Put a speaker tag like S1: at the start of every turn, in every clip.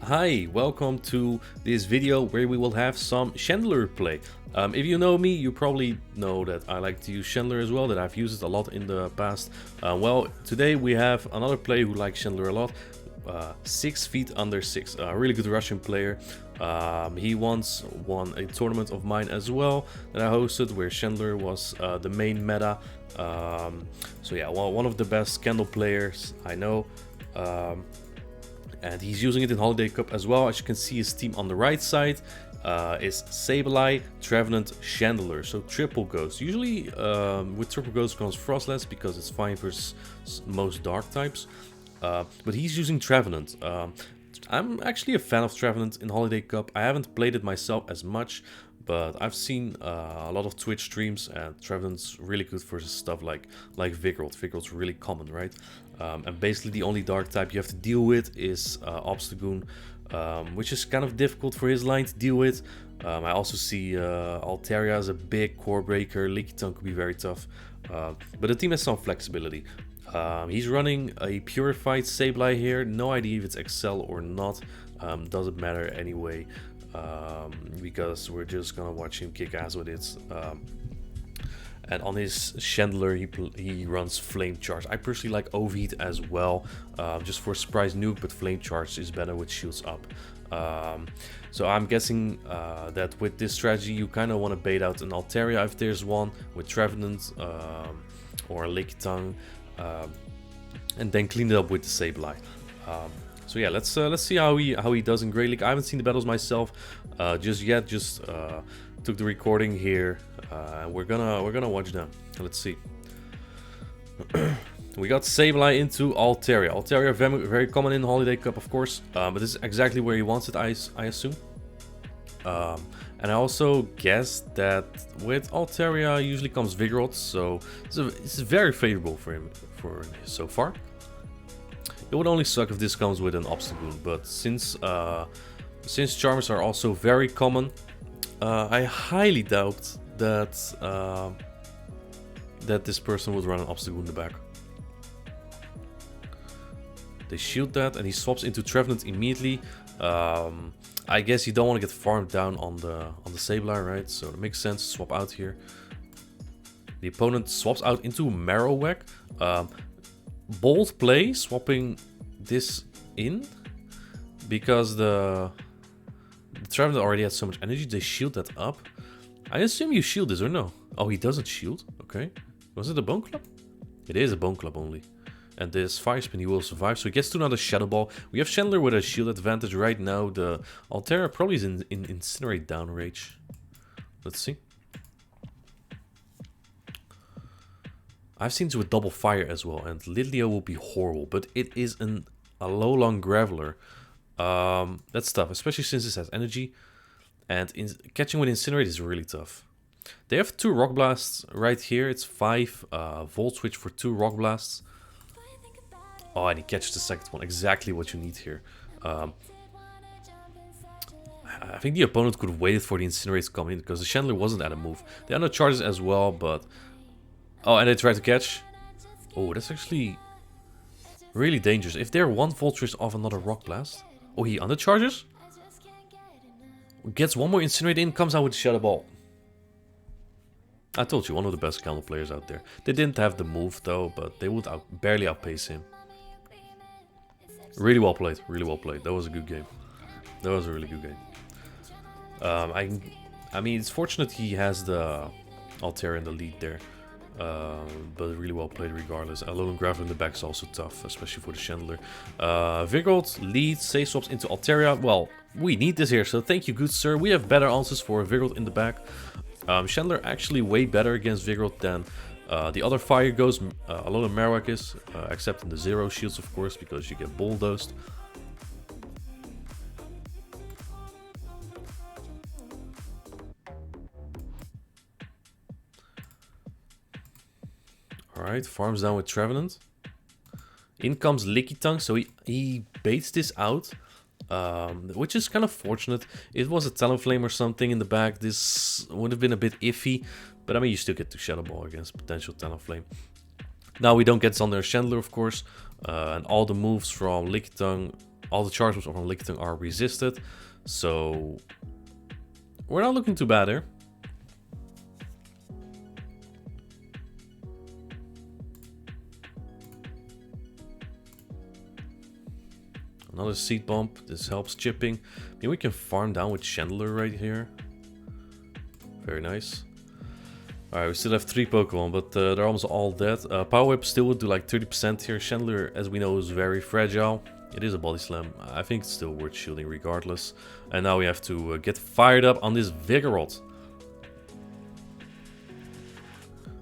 S1: Hi, welcome to this video where we will have some Chandler play. If you know me, you probably know that I like to use Chandler as well, that I've used it a lot in the past. Well, today we have another player who likes Chandler a lot, 6FeetUnder6, a really good Russian player. He once won a tournament of mine as well that I hosted, where Chandler was the main meta. So yeah, well, one of the best Candle players I know. And he's using it in Holiday Cup as well. As you can see, his team on the right side is Sableye, Trevenant, Chandler. So triple ghost. Usually with triple ghost comes Frostless because it's fine versus most dark types. But he's using Trevenant. I'm actually a fan of Trevenant in Holiday Cup. I haven't played it myself as much, but I've seen a lot of Twitch streams, and Trevenant's really good for stuff like Vigoroth. Vigoroth's really common, right? And basically the only dark type you have to deal with is Obstagoon, which is kind of difficult for his line to deal with. I also see Altaria as a big core breaker. Lickitung could be very tough, but the team has some flexibility. He's running a Purified Sableye here. No idea if it's Excel or not. Doesn't matter anyway, because we're just gonna watch him kick ass with it. And on his Chandler, he runs Flame Charge. I personally like Overheat as well, just for a surprise nuke, but Flame Charge is better with shields up. So I'm guessing that with this strategy, you kind of want to bait out an Altaria if there's one, with Trevenant or a Lickitung, and then clean it up with the Sableye. So yeah, let's see how he does in Grey League. I haven't seen the battles myself just yet. Just took the recording here, and we're gonna watch them. Let's see. We got Sableye into Altaria. Altaria very common in Holiday Cup, of course, but this is exactly where he wants it, I assume. And I also guess that with Altaria usually comes Vigoroth, so it's very favorable for him so far. It would only suck if this comes with an Obstagoon, but since Charmers are also very common, I highly doubt that that this person would run an Obstagoon in the back. They shield that, and he swaps into Trevenant immediately. I guess you don't want to get farmed down on the Sableye, right? So it makes sense to swap out here. The opponent swaps out into Marowak. Bold play, swapping this in, because the Trevenant already has so much energy. They shield that up. I assume you shield this, or no? Oh, he doesn't shield. Okay. Was it a Bone Club? It is a Bone Club only. And this Fire Spin, he will survive. So he gets to another Shadow Ball. We have Chandler with a shield advantage right now. The Altaria probably is in Incinerate down rage. Let's see. I've seen this with double fire as well, and Litleo will be horrible, but it is a Alolan Graveler. That's tough, especially since this has energy, and catching with Incinerate is really tough. They have 2 Rock Blasts right here. It's 5 Volt Switch for 2 Rock Blasts. Oh, and he catches the second one. Exactly what you need here. I think the opponent could have waited for the Incinerate to come in, because the Chandler wasn't at a move. They under charges as well, but... Oh, and they try to catch. Oh, that's actually really dangerous. If they're 1 Voltress off another Rock Blast. Oh, he undercharges. Gets one more Incinerate in, comes out with Shadow Ball. I told you, one of the best Candle players out there. They didn't have the move though, but they would barely outpace him. Really well played, really well played. That was a good game. That was a really good game. I mean, it's fortunate he has the Altaria in the lead there. But really well played regardless. Alolan Graveler in the back is also tough, especially for the Chandler. Vigoroth leads, Say swaps into Altaria. Well, we need this here, so thank you, good sir. We have better answers for Vigoroth in the back. Chandler actually way better against Vigoroth than the other Fire Ghost, Alolan Marowak is, except in the 0 shields, of course, because you get bulldozed. Alright, farms down with Trevenant. In comes Lickitung, so he baits this out, which is kind of fortunate. It was a Talonflame or something in the back. This would have been a bit iffy, but I mean, you still get to Shadow Ball against potential Talonflame. Now we don't get Xander Chandler, of course, and all the moves from Lickitung All the charges from Lickitung are resisted, so we're not looking too bad here. Another seed bump. This helps chipping. Maybe we can farm down with Chandler right here. Very nice. Alright, we still have 3 Pokemon, but they're almost all dead. Power Whip still would do like 30% here. Chandler, as we know, is very fragile. It is a Body Slam. I think it's still worth shielding regardless. And now we have to get fired up on this Vigoroth.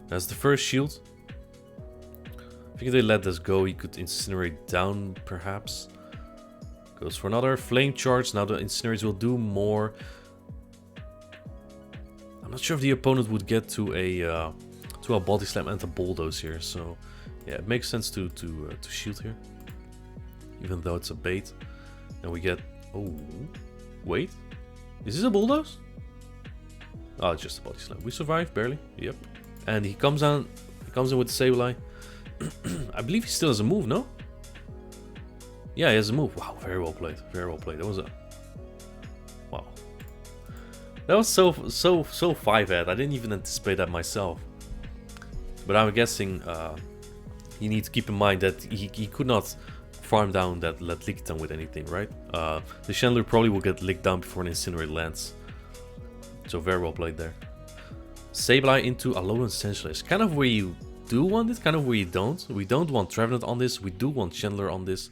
S1: That's the first shield. I think if they let this go, he could Incinerate down, perhaps. Goes for another Flame Charge. Now the Incinerators will do more. I'm not sure if the opponent would get to a Body Slam and a Bulldoze here. So yeah, it makes sense to shield here, even though it's a bait. And we get, oh wait, is this a Bulldoze? Oh, it's just a Body Slam. We survive barely. Yep. And he comes in with Sableye. I believe he still has a move, no? Yeah, he has a move. Wow, very well played. Very well played. That was a... Wow. That was so 5-head. I didn't even anticipate that myself. But I'm guessing you need to keep in mind that he could not farm down that Lickitung with anything, right? The Chandler probably will get licked down before an Incinerate lands. So very well played there. Sableye into Alolan Sensualist. Kind of where you do want it, kind of where you don't. We don't want Trevenant on this. We do want Chandler on this.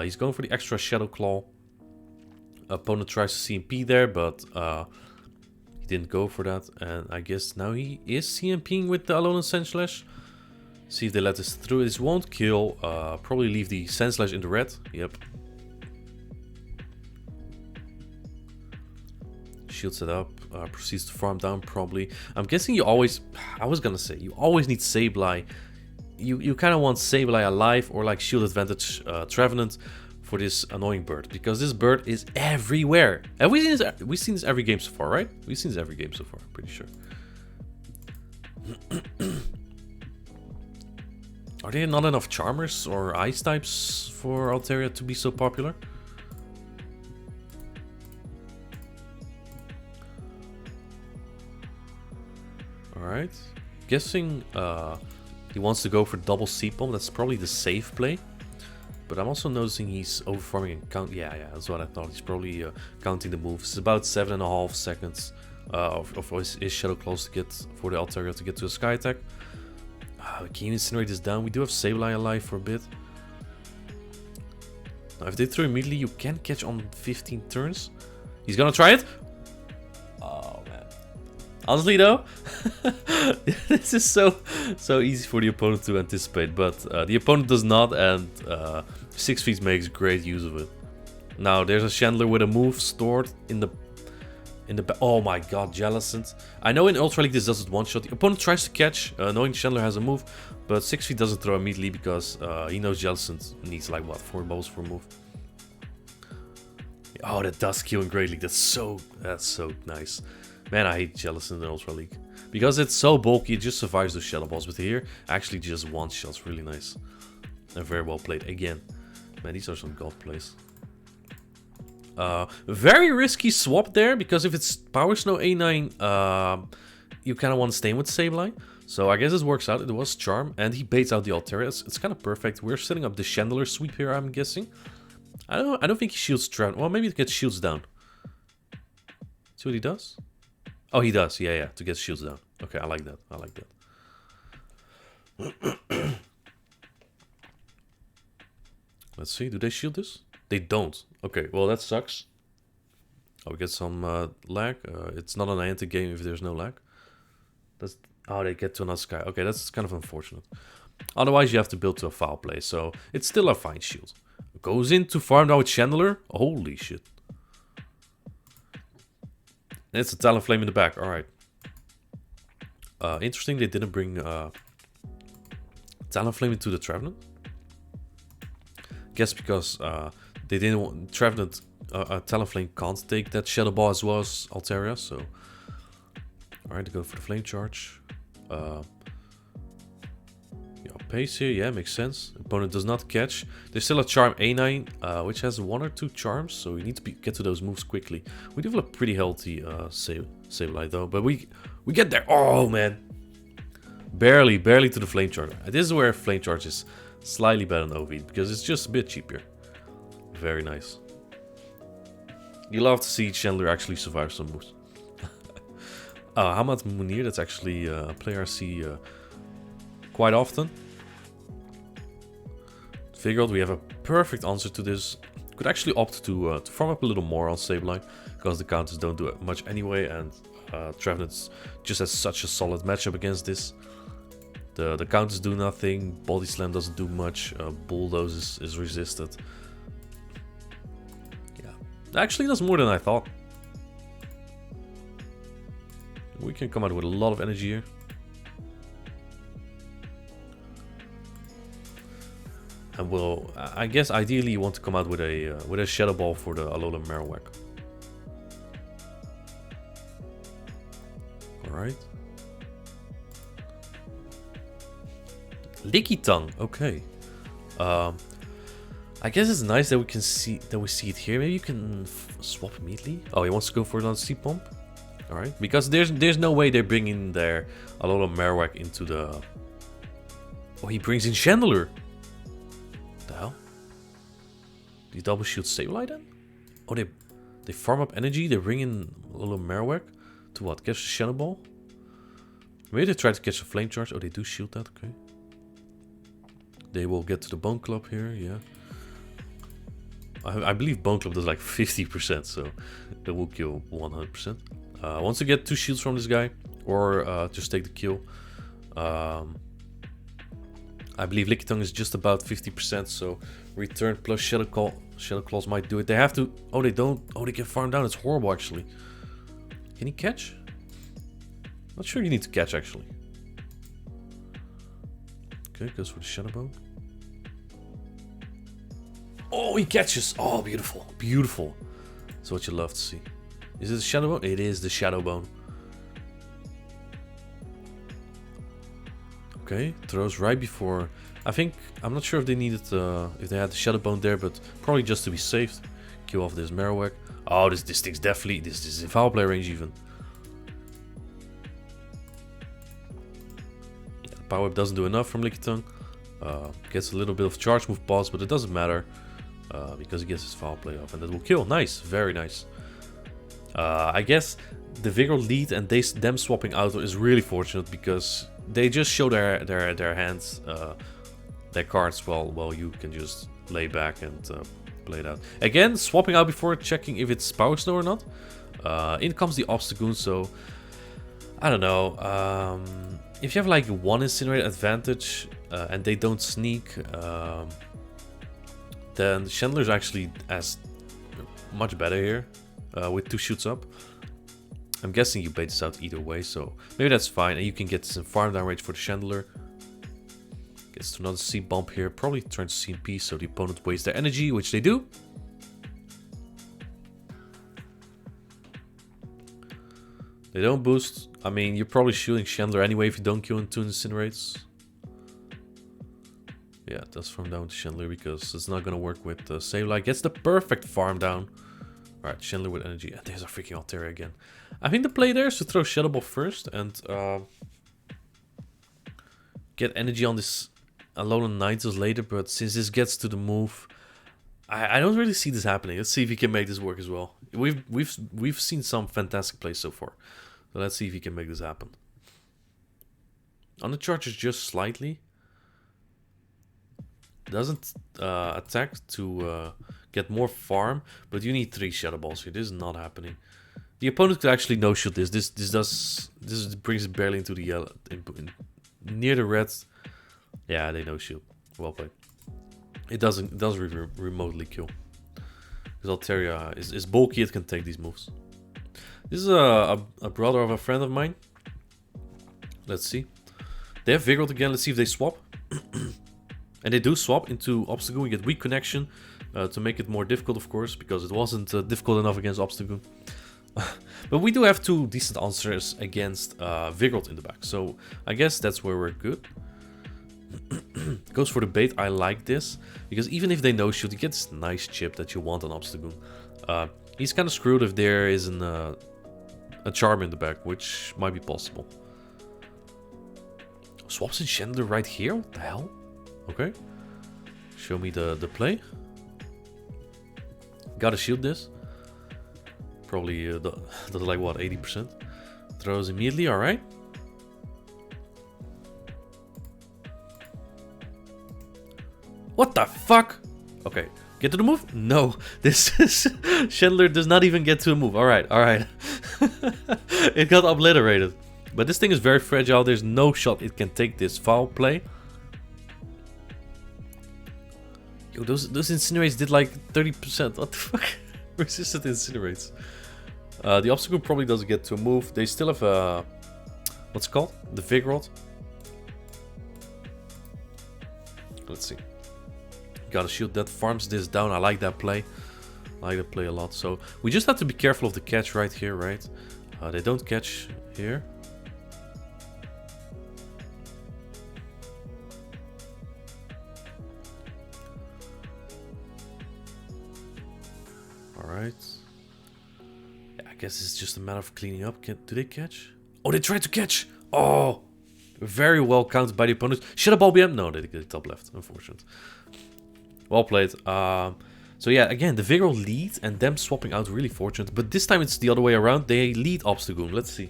S1: He's going for the extra Shadow Claw. Opponent tries to CMP there, but he didn't go for that. And I guess now he is CMPing with the Alolan Sandslash. See if they let this through. This won't kill. Probably leave the Sandslash in the red. Yep. Shields it up. Proceeds to farm down probably. I'm guessing you always... I was gonna say, you always need Sableye. You kind of want Sableye alive or like shield advantage Trevenant for this annoying bird, because this bird is everywhere. Have we seen this? We've seen this every game so far, right? We've seen this every game so far, I'm pretty sure. Are there not enough Charmers or Ice types for Altaria to be so popular? Alright. Guessing he wants to go for double Seed Bomb. That's probably the safe play. But I'm also noticing he's overfarming and count. Yeah, that's what I thought. He's probably counting the moves. It's about 7.5 seconds of his Shadow Claws to get for the Altaria to get to a Sky Attack. Can you Incinerate this down? We do have Sableye alive for a bit. Now, if they throw immediately, you can catch on 15 turns. He's gonna try it. Oh man. Honestly though, this is so easy for the opponent to anticipate, but the opponent does not, and 6 Feet makes great use of it. Now there's a Chandler with a move stored in the oh my god, Jellicent. I know in Ultra League this doesn't one-shot. The opponent tries to catch, knowing Chandler has a move, but 6 Feet doesn't throw immediately because he knows Jellicent needs like what, 4 bubbles for a move. Oh, that does kill in Great League. That's so nice. Man, I hate Jellicent in Ultra League. Because it's so bulky, it just survives those Shadow Balls. But here, actually just one-shots. Really nice. And very well played again. Man, these are some god plays. Very risky swap there, because if it's Power Snow A9, you kind of want to stay with Sableye. So I guess this works out. It was Charm, and he baits out the Altaria. It's kind of perfect. We're setting up the Chandler sweep here, I'm guessing. I don't think he shields Trevenant. Well, maybe to get shields down. See what he does? Oh, he does. Yeah, to get shields down. Okay, I like that. I like that. Let's see. Do they shield this? They don't. Okay, well, that sucks. Oh, we get some lag. It's not a Niantic game if there's no lag. That's... Oh, they get to another Sky. Okay, that's kind of unfortunate. Otherwise, you have to build to a foul play, so it's still a fine shield. Goes in to farm down with Chandler. Holy shit. And it's a Talonflame in the back. Alright. Interesting, they didn't bring Talonflame into the Trevenant. Guess because they didn't want Trevenant. Talonflame can't take that Shadow Ball as well as Altaria, so. Alright, they go for the Flame Charge. Yeah, pace here, yeah, makes sense. Opponent does not catch. There's still a Charm A9, which has 1 or 2 charms, so you need to get to those moves quickly. We do have a pretty healthy Sableye though, but we get there. Oh man, barely to the Flame Charge. This is where Flame Charge is slightly better than OV because it's just a bit cheaper. Very nice. You love to see Chandler actually survive some moves. How about Munir? That's actually a player I see quite often. Vigoroth, we have a perfect answer to this. Could actually opt to farm up a little more on Sableye, because the counters don't do much anyway, and Trevenant just has such a solid matchup against this. The counters do nothing, Body Slam doesn't do much, Bulldoze is resisted. Yeah, actually does more than I thought. We can come out with a lot of energy here. And we'll, I guess ideally you want to come out with a Shadow Ball for the Alolan Marowak. Alright. Licky Tongue, okay. I guess it's nice that we see it here. Maybe you can swap immediately. Oh, he wants to go for another Sea Pump. Alright, because there's no way they're bringing their Alolan Marowak into the... Oh, he brings in Chandelure. What the hell? Do you double shield Sableye then? Oh, they farm up energy, they bring in Alolan Marowak to what? Catch the Shadow Ball? Maybe they try to catch a Flame Charge. Oh, they do shield that, okay. They will get to the Bone Club here, yeah. I believe Bone Club does like 50%, so it will kill 100%. Wants to get 2 shields from this guy, or just take the kill. I believe Licky Tongue is just about 50%, so return plus Shadow Claws might do it. They have to... Oh, they don't... Oh, they get farmed down. It's horrible, actually. Can he catch? Not sure you need to catch, actually. Okay, goes for the Shadow Bone. Oh, he catches! Oh, beautiful. Beautiful. That's what you love to see. Is it the Shadow Bone? It is the Shadow Bone. Okay, throws right before... I'm not sure if they needed... if they had the Shadow Bone there, but probably just to be safe. Kill off this Marowak. Oh, this thing's definitely... This is in foul play range even. Yeah, Power Whip doesn't do enough from Licky Tongue. Gets a little bit of charge move pause, but it doesn't matter. Because he gets his foul play off, and that will kill. Nice, very nice. I guess the Vigoroth lead and them swapping out is really fortunate, because they just show their hands, their cards, while you can just lay back and play it out. Again, swapping out before checking if it's Power Snow or not. In comes the Obstagoon, so I don't know. If you have like 1 Incinerate advantage and they don't sneak, then Chandelure's actually much better here with 2 shoots up. I'm guessing you bait this out either way, so maybe that's fine. And you can get this in farm down range for the Chandelure. Gets to another C bump here, probably turns to CMP, so the opponent wastes their energy, which they do. They don't boost. I mean, you're probably shooting Chandelure anyway if you don't kill in 2 Incinerates. Yeah, it does farm down to Chandelure because it's not going to work with Sableye. Gets the perfect farm down. Alright, Chandelure with energy. And there's a freaking Altaria again. I think the play there is to throw Shadow Ball first and get energy on this Alolan Ninetales later. But since this gets to the move, I don't really see this happening. Let's see if he can make this work as well. We've seen some fantastic plays so far. So let's see if he can make this happen. On the charges just slightly. Doesn't attack to get more farm, but you need 3 Shadow Balls here. This is not happening. The opponent could actually no-shield this. This brings it barely into the yellow, near the red. Yeah, they no-shield. Well played. It doesn't remotely kill. Because Altaria is bulky. It can take these moves. This is a brother of a friend of mine. Let's see. They have Vigoroth again. Let's see if they swap. And they do swap into Obstagoon. We get weak connection to make it more difficult, of course, because it wasn't difficult enough against Obstagoon. But we do have 2 decent answers against Vigoroth in the back, so I guess that's where we're good. Goes for the bait. I like this. Because even if they no-shoot, you get this nice chip that you want on Obstagoon. He's kind of screwed if there is a charm in the back, which might be possible. Swaps in Chandler right here? What the hell? Okay. Show me the play. Gotta shield this. Probably does like what, 80%? Throws immediately, alright. What the fuck? Okay. Get to the move? No. This is... Chandler does not even get to a move. Alright, alright. It got obliterated. But this thing is very fragile. There's no shot it can take this foul play. Yo, those incinerates did like 30%. What the fuck? Resisted incinerates. The obstacle probably doesn't get to a move. They still have what's it called? The Vigorot. Let's see. Gotta shield that. Farms this down. I like that play. I like that play a lot. So we just have to be careful of the catch right here, right? They don't catch here. Alright. Yeah, I guess it's just a matter of cleaning up. Do they catch? Oh, they tried to catch! Oh! Very well counted by the opponent. Should a ball be up? No, they get top left. Unfortunate. Well played. So yeah, again, the Vigor lead and them swapping out really fortunate. But this time it's the other way around. They lead Obstagoon. Let's see.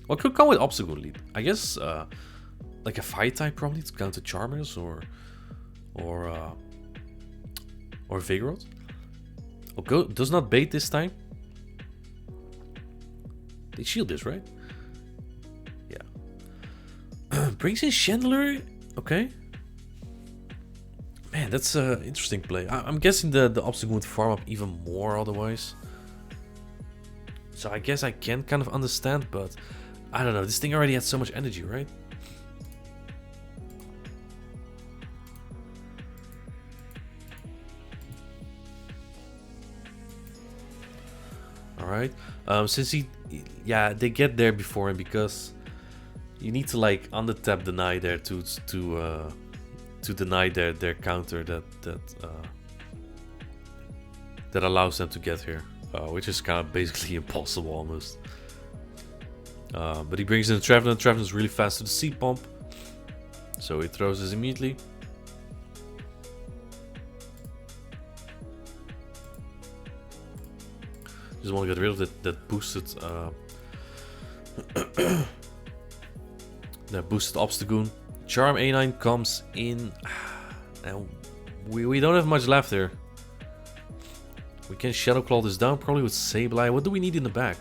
S1: What could come with Obstagoon lead? I guess like a fight type probably to counter Charmers or Vigorot. Oh, does not bait this time. They shield this, right? Yeah. Brings in Chandler. Okay. Man, that's an interesting play. I'm guessing the Obstagoon would farm up even more otherwise. So I guess I can kind of understand, but I don't know. This thing already had so much energy, right? Alright. Since yeah, they get there before him because you need to like undertap deny there to deny their counter that allows them to get here, which is kind of basically impossible almost. But he brings in Trevenant. Trevenant's really fast to the C pump, so he throws this immediately. Just want to get rid of that boosted that boosted Obstagoon. Charm A9 comes in, and we don't have much left here. We can Shadow Claw this down probably with Sableye. What do we need in the back?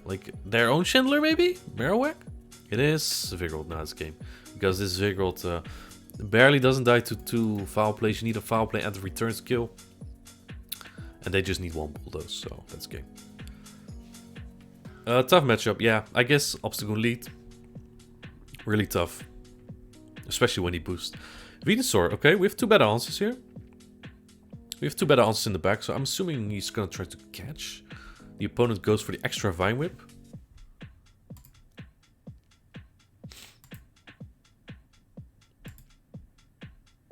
S1: Like their own Chandler maybe? Marowak? It is Vigorot now this game. Because this Vigorot barely doesn't die to 2 foul plays. You need a foul play and a return skill. And they just need 1 bulldoze, so that's game. Tough matchup, yeah. I guess Obstagoon lead. Really tough. Especially when he boosts. Venusaur, okay, we have 2 better answers here. We have 2 better answers in the back, so I'm assuming he's gonna try to catch. The opponent goes for the extra Vine Whip.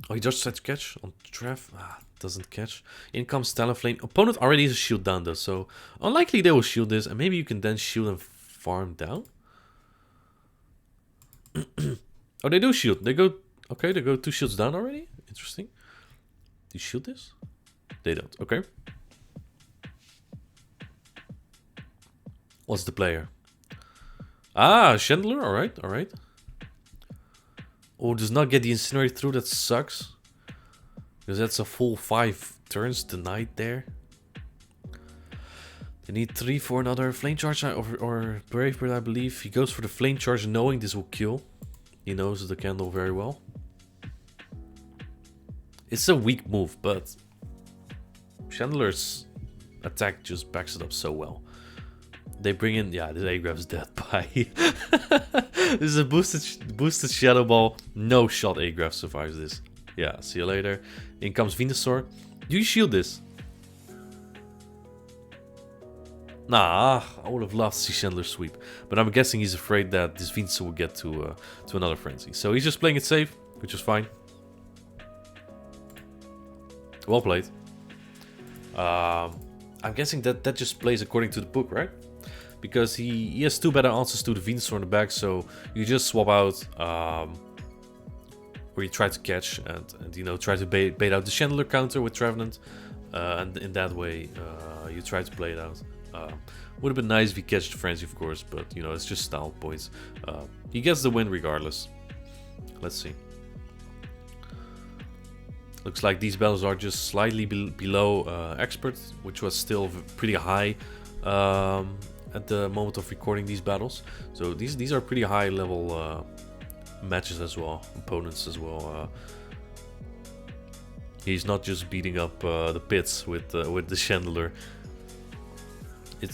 S1: Oh, he just tried to catch on Trev. Doesn't catch. In comes Talonflame. Opponent already has a shield down though, so unlikely they will shield this, and maybe you can then shield and farm down. Oh, they do shield. They go... Okay, they go 2 shields down already. Interesting. Do you shield this? They don't. Okay. What's the player? Ah, Chandler. Alright, alright. Oh, does not get the Incinerate through. That sucks. Because that's a full 5 turns denied there. They need 3 for another Flame Charge or Brave Bird, I believe. He goes for the Flame Charge knowing this will kill. He knows the candle very well. It's a weak move, but Chandler's attack just backs it up so well. They bring in... Yeah, this Agraph's dead by... This is a boosted Shadow Ball. No shot Agraph survives this. Yeah, see you later. In comes Venusaur. Do you shield this? Nah, I would have loved to see Chandler sweep. But I'm guessing he's afraid that this Venusaur will get to another frenzy. So he's just playing it safe. which is fine. Well played. I'm guessing that just plays according to the book, right? Because he has 2 better answers to the Venusaur in the back, so you just swap out where you try to catch and you know, try to bait out the Chandler counter with Trevenant, and in that way you try to play it out. Would have been nice if he catched the Frenzy, of course, but you know, it's just style points. He gets the win regardless. Let's see. Looks like these battles are just slightly below Expert, which was still pretty high at the moment of recording these battles. So these are pretty high level matches as well, opponents as well. He's not just beating up the pits with the Chandler.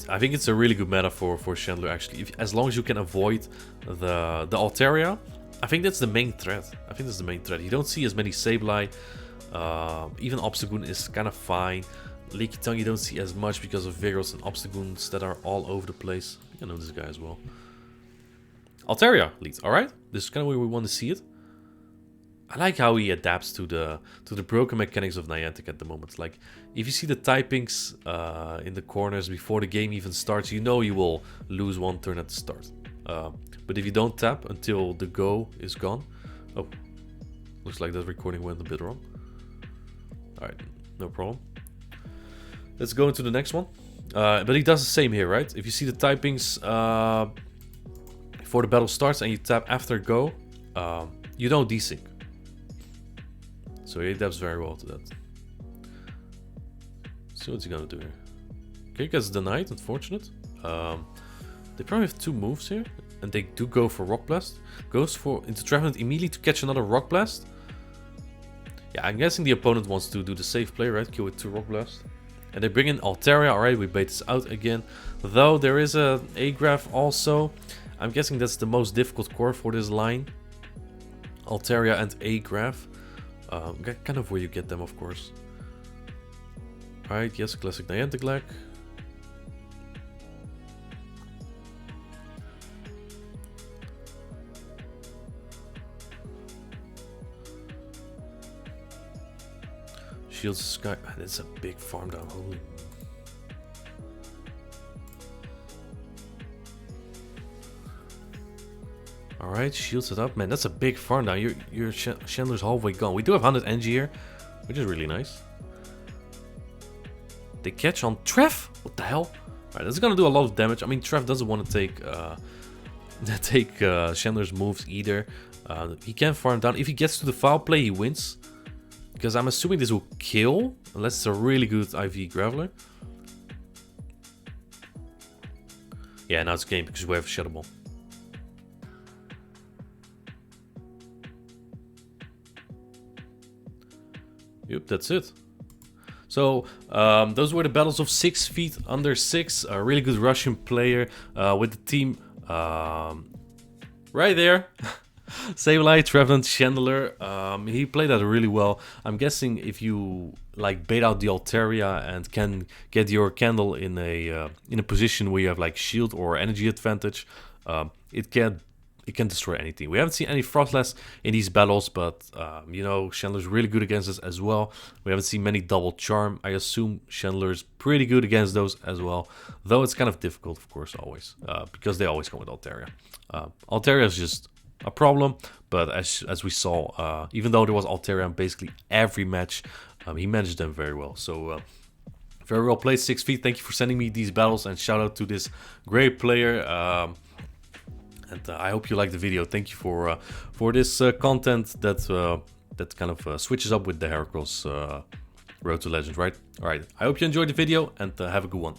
S1: I think it's a really good meta for Chandler actually. As long as you can avoid the Altaria, I think that's the main threat. You don't see as many Sableye. Even Obstagoon is kind of fine. Leaky Tongue you don't see as much because of Vigors and Obstagoons that are all over the place. I think I know this guy as well. Altaria leads, alright. This is kind of where we want to see it. I like how he adapts to the broken mechanics of Niantic at the moment. Like, if you see the typings in the corners before the game even starts, you know you will lose 1 turn at the start. But if you don't tap until the go is gone... Oh, looks like that recording went a bit wrong. Alright, no problem. Let's go into the next one. But he does the same here, right? If you see the typings before the battle starts and you tap after go, you don't desync. So he adapts very well to that. So what's he gonna do here? Okay, gets denied, unfortunate. They probably have 2 moves here, and they do go for Rock Blast. Goes for into Trevenant immediately to catch another Rock Blast. Yeah, I'm guessing the opponent wants to do the safe play, right? Kill with 2 Rock Blast. And they bring in Altaria. Alright, we bait this out again. Though there is a Graph also. I'm guessing that's the most difficult core for this line. Altaria and Graph. Kind of where you get them, of course. Alright, yes, classic Niantic lag. Shields Sky. Man, that's a big farm down. Holy. Alright, shields it up. Man, that's a big farm down. Your Chandler's halfway gone. We do have 100 NG here, which is really nice. They catch on Trev? What the hell? Alright, that's gonna do a lot of damage. I mean, Trev doesn't want to take Chandler's moves either. He can farm down. If he gets to the foul play, he wins. Because I'm assuming this will kill, unless it's a really good IV Graveler. Yeah, now it's game because we have Shadow Ball. Yep, that's it. So, those were the battles of 6Feet_6. A really good Russian player with the team right there. Sableye, Trevenant, Chandler. He played that really well. I'm guessing if you like bait out the Altaria and can get your candle in a position where you have like shield or energy advantage, it can destroy anything. We haven't seen any Frostless in these battles, but you know, Chandler's really good against us as well. We haven't seen many double charm. I assume Chandler's pretty good against those as well, though it's kind of difficult, of course, always because they always come with Altaria. Altaria is just a problem, but as we saw, even though there was Altaria in basically every match, he managed them very well. So very well played, 6 Feet. Thank you for sending me these battles, and shout out to this great player. And I hope you liked the video. Thank you for this content that kind of switches up with the Heracross Road to Legend, right? All right. I hope you enjoyed the video, and have a good one.